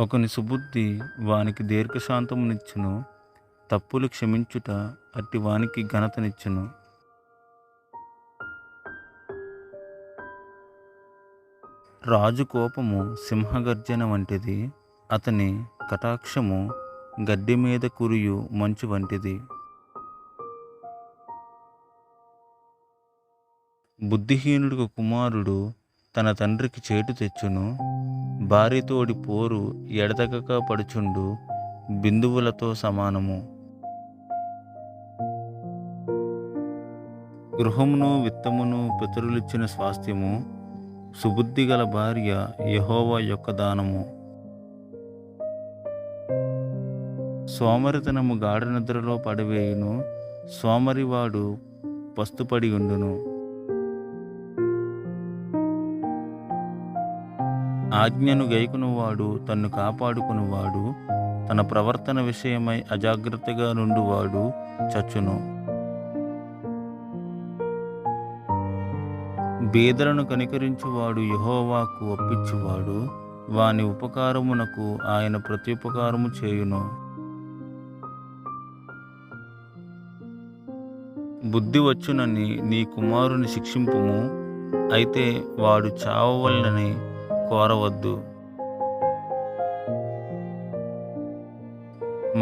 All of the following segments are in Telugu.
ఒకని సుబుద్ధి వానికి దీర్ఘశాంతమునిచ్చును, తప్పులు క్షమించుట అట్టి వానికి ఘనతనిచ్చును. రాజు కోపము సింహగర్జన వంటిది, అతని కటాక్షము గడ్డి మీద కురియు మంచు వంటిది. బుద్ధిహీనుడికి కుమారుడు తన తండ్రికి చేటు తెచ్చును, భార్యతోడి పోరు ఎడతెగక పడుచుండు బిందువులతో సమానము. గృహమును విత్తమును పితరులిచ్చిన స్వాస్థ్యము, సుబుద్ధి గల భార్య యెహోవా యొక్క దానము. సోమరితనము గాఢ నిద్రలో పడివేయును, సోమరివాడు పస్తుపడి ఉండును. ఆజ్ఞను గైకొనువాడు తన్ను కాపాడుకునివాడు, తన ప్రవర్తన విషయమై అజాగ్రత్తగా నుండువాడు చచ్చును. బీదలను కనికరించువాడు యెహోవాకు ఒప్పించువాడు, వాని ఉపకారమునకు ఆయన ప్రత్యుపకారము చేయును. బుద్ధి వచ్చునని నీ కుమారుని శిక్షింపుము, అయితే వాడు చావవలెనని కోరవద్దు.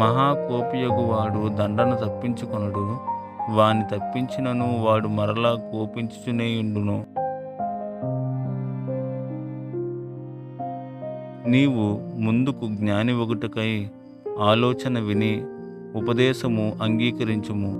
మహాకోపియగువాడు దండన తప్పించుకొనడు, వాని తప్పించినను వాడు మరలా కోపించుచునేయుండును. నీవు ముందుకు జ్ఞాని ఒగుటకై ఆలోచన విని ఉపదేశము అంగీకరించుము.